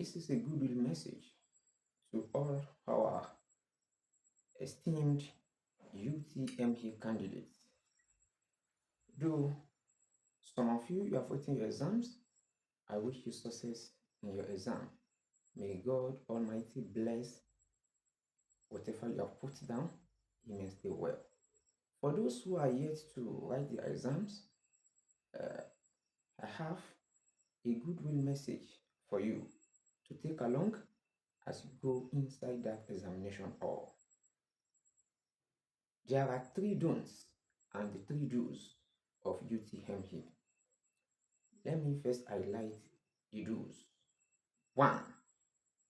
This is a goodwill message to all our esteemed U.T.M.E candidates. Though some of you have written your exams, I wish you success in your exam. May God Almighty bless whatever you have put down immensely well. For those who are yet to write their exams, I have a goodwill message for you to take along as you go inside that examination hall. There are 3 don'ts and the 3 do's of U.T.M.E. Let me first highlight the do's. 1.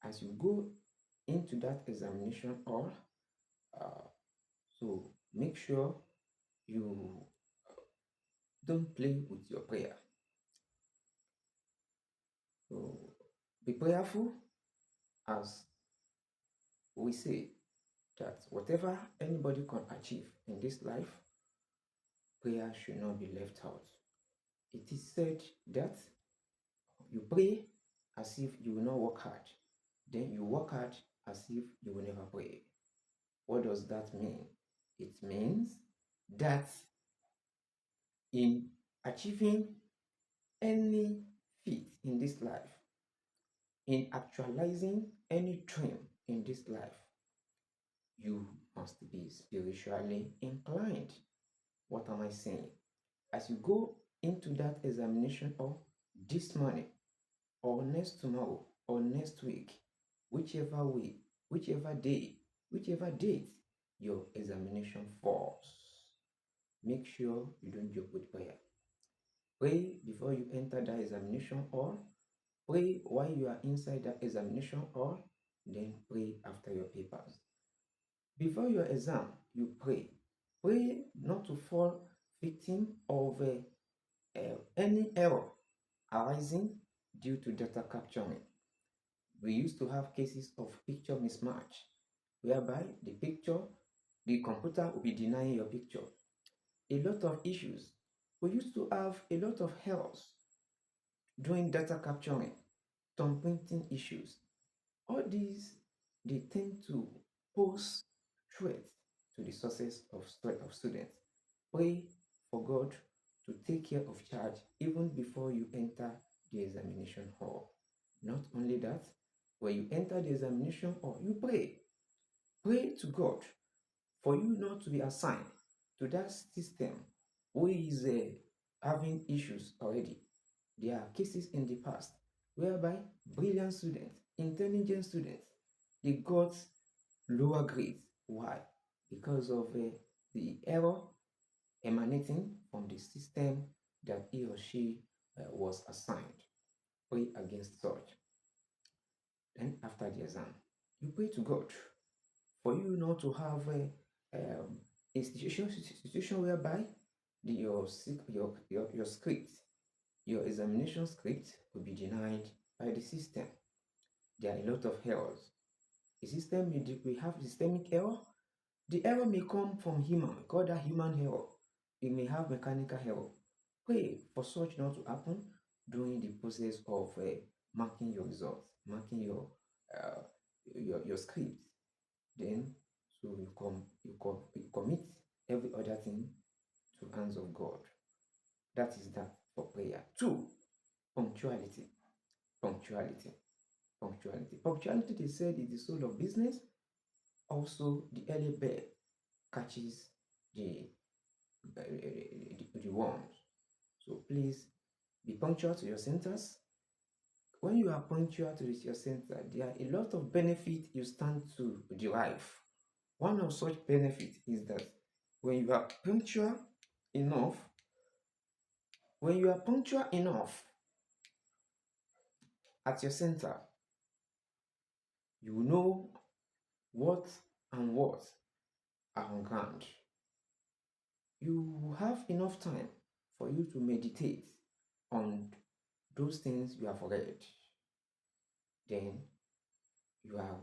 As you go into that examination hall, so make sure you don't play with your prayer. So be prayerful, as we say that whatever anybody can achieve in this life, prayer should not be left out. It is said that you pray as if you will not work hard, then you work hard as if you will never pray. What does that mean? It means that in achieving any feat in this life, in actualizing any dream in this life, you must be spiritually inclined. What am I saying? As you go into that examination or this morning or next tomorrow or next week, whichever way, whichever day, whichever date your examination falls, make sure you don't joke with prayer. Pray before you enter that examination hall. Pray while you are inside that examination hall. Then pray after your papers. Before your exam, you pray. Pray not to fall victim of any error arising due to data capturing. We used to have cases of picture mismatch, whereby the computer will be denying your picture. A lot of issues. We used to have a lot of errors doing data capturing, thumbprinting issues. All these, they tend to pose threat to the success of students. Pray for God to take care of charge even before you enter the examination hall. Not only that, when you enter the examination hall, you pray. Pray to God for you not to be assigned to that system who is having issues already. There are cases in the past whereby brilliant students, intelligent students, they got lower grades. Why? Because of the error emanating from the system that he or she was assigned. Pray against such. Then after the exam, you pray to God for you not to have a situation whereby your script, your examination script will be denied by the system. There are a lot of errors. The system may have systemic error. The error may come from human. We call that human error. It may have mechanical error. Pray for such not to happen during the process of marking your results, marking your script. Then, so you commit every other thing to hands of God. That is that for prayer. 2, punctuality. Punctuality. Punctuality. Punctuality, they said, is the soul of business. Also, the early bird catches the worms. So please be punctual to your centers. When you are punctual to your center, there are a lot of benefits you stand to derive. One of such benefits is that when you are punctual enough, at your center, you know what and what are on ground. You have enough time for you to meditate on those things you have read. Then you are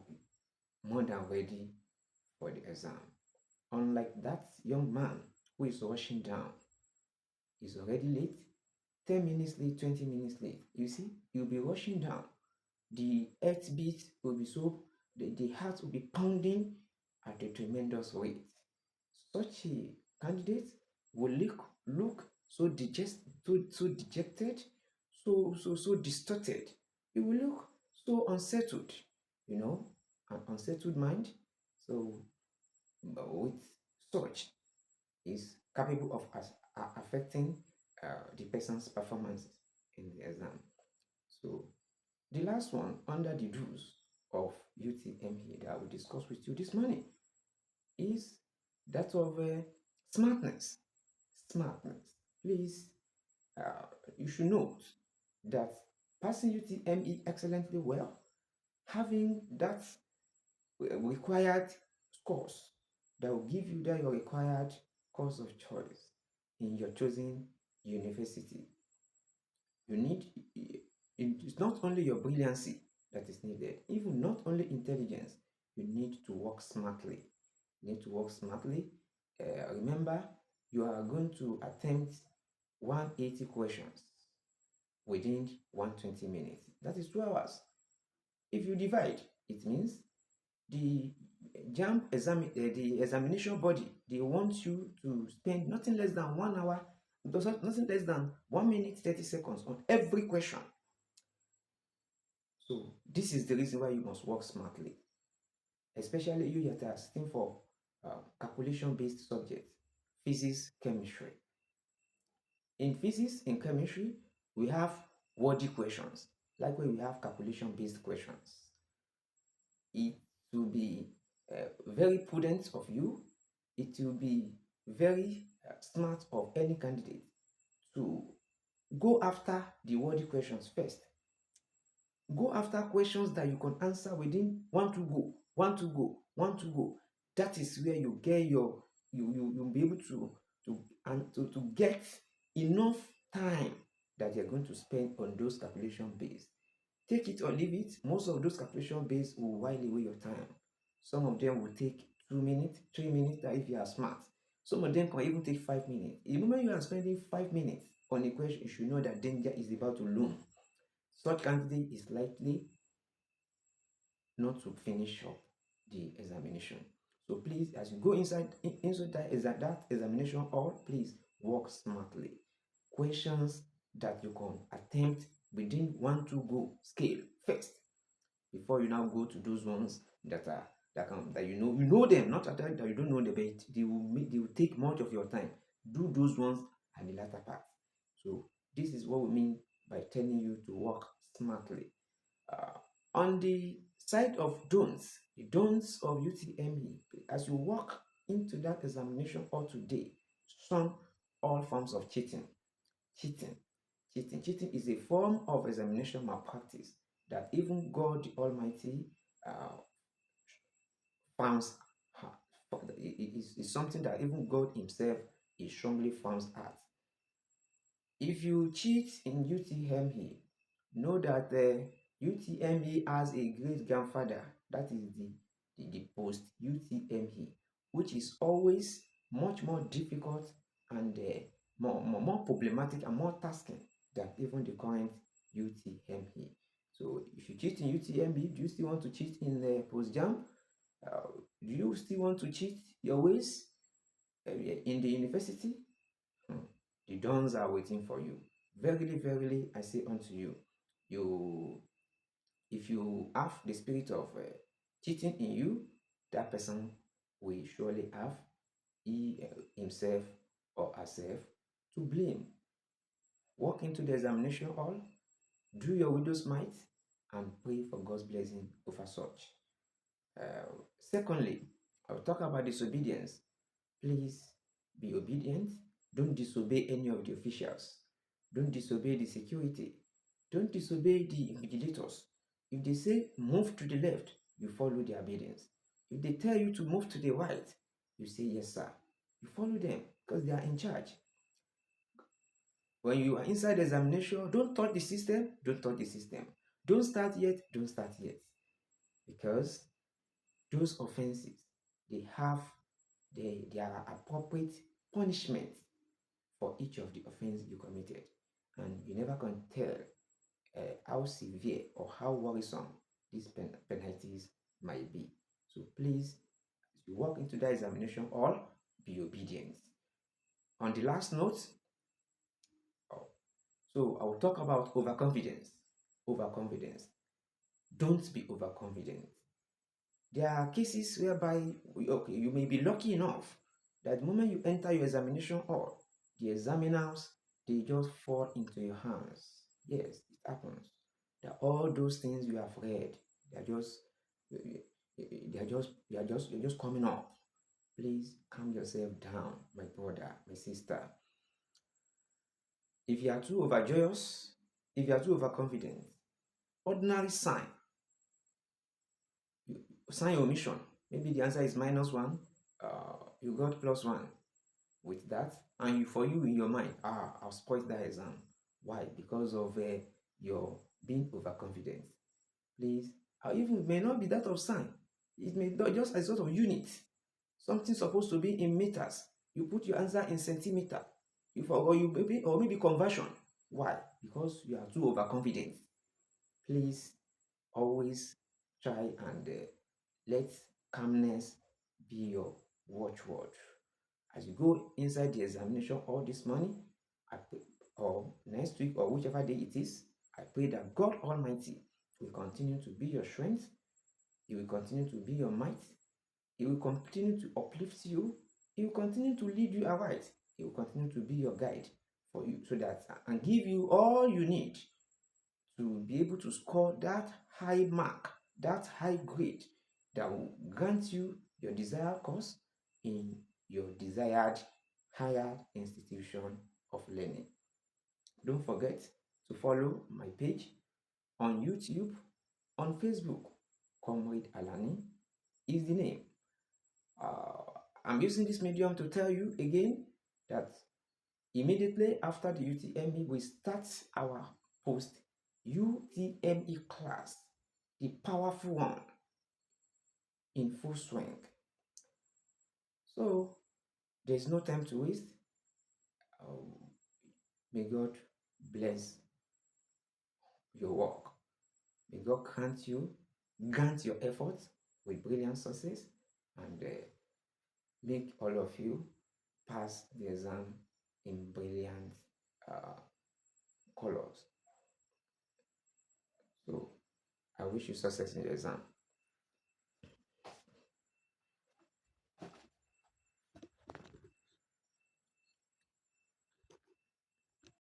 more than ready for the exam. Unlike that young man who is rushing down, he's already late, 10 minutes late, 20 minutes late. You see, you'll be rushing down. the heartbeat will be so, the heart will be pounding at a tremendous rate. Such a candidate will look so so dejected, so distorted. He will look so unsettled, you know, an unsettled mind. So with such is capable of affecting the person's performance in the exam. So the last one under the rules of U.T.M.E that I will discuss with you this morning is that of smartness. Smartness. Please, you should note that passing U.T.M.E excellently well, having that required scores that will give you that your required course of choice in your chosen university. You need, it's not only your brilliancy that is needed, even not only intelligence, you need to work smartly. You need to work smartly. Remember, you are going to attempt 180 questions within 120 minutes. That is 2 hours. If you divide, it means the the examination body, they want you to spend nothing less than 1 hour, nothing less than 1 minute 30 seconds on every question. So this is the reason why you must work smartly, especially you that are sitting for calculation based subjects, physics, chemistry. In physics, in chemistry, we have wordy questions. Likewise, we have calculation based questions. It will be very prudent of you, it will be very smart of any candidate to go after the wordy questions first. Go after questions that you can answer within one to go, one to go, one to go. That is where you get your, you'll be able to get enough time that you're going to spend on those calculation based. Take it or leave it. Most of those calculation based will while away your time. Some of them will take 2 minutes, 3 minutes, that if you are smart. Some of them can even take 5 minutes. The moment you are spending 5 minutes on a question, you should know that danger is about to loom. Such candidate is likely not to finish up the examination. So please, as you go inside that examination hall, please work smartly. Questions that you can attempt within 1 to go scale first, before you now go to those ones that are that you know them, not that you don't know them, but they will take much of your time. Do those ones at the latter part. So this is what we mean by telling you to work smartly. On the side of don'ts, the don'ts of U.T.M.E, as you walk into that examination hall today, shun all forms of cheating. Cheating. Cheating is a form of examination malpractice that even God the Almighty frowns at. It is something that even God Himself is strongly frowns at. If you cheat in U.T.M.E, know that U.T.M.E has a great grandfather, that is the post U.T.M.E, which is always much more difficult and more problematic and more tasking than even the current U.T.M.E. So if you cheat in U.T.M.E, do you still want to cheat in post jam? Do you still want to cheat your ways in the university? The dawns are waiting for you. Verily, verily, I say unto you, if you have the spirit of cheating in you, that person will surely have himself or herself to blame. Walk into the examination hall, do your widow's mite, and pray for God's blessing over such. Secondly, I'll talk about disobedience. Please be obedient. Don't disobey any of the officials. Don't disobey the security. Don't disobey the invigilators. If they say move to the left, you follow their obedience. If they tell you to move to the right, you say yes, sir. You follow them because they are in charge. When you are inside the examination, don't touch the system. Don't touch the system. Don't start yet. Don't start yet. Because those offenses, they have their appropriate punishment for each of the offense you committed. And you never can tell how severe or how worrisome these penalties might be. So please, as you walk into that examination hall, be obedient. On the last note, oh, so I will talk about overconfidence. Overconfidence. Don't be overconfident. There are cases whereby, okay, you may be lucky enough that the moment you enter your examination hall, the examiners, they just fall into your hands. Yes, it happens. That all those things you have read, they are just, you're just coming up. Please calm yourself down, my brother, my sister. If you are too overjoyous, if you are too overconfident, ordinary sign omission. Maybe the answer is -1. You got +1 with that, and for you in your mind, I'll spoil that exam. Why? Because of your being overconfident. Please, or even it may not be that of sign. It may not just a sort of unit. Something supposed to be in meters. You put your answer in centimeter. You forgot you maybe conversion. Why? Because you are too overconfident. Please always try and let calmness be your watchword. As you go inside the examination all this morning, I pray, or next week, or whichever day it is, I pray that God Almighty will continue to be your strength. He will continue to be your might. He will continue to uplift you. He will continue to lead you aright. He will continue to be your guide for you, so that and give you all you need to be able to score that high mark, that high grade that will grant you your desired course in your desired higher institution of learning. Don't forget to follow my page on YouTube, on Facebook. Comrade Alani is the name. I'm using this medium to tell you again that immediately after the U.T.M.E, we start our post U.T.M.E class, the powerful one, in full swing. So there's no time to waste. Um, may God bless your work. May God grant your efforts with brilliant success, and make all of you pass the exam in brilliant uh, colors. So I wish you success in the exam.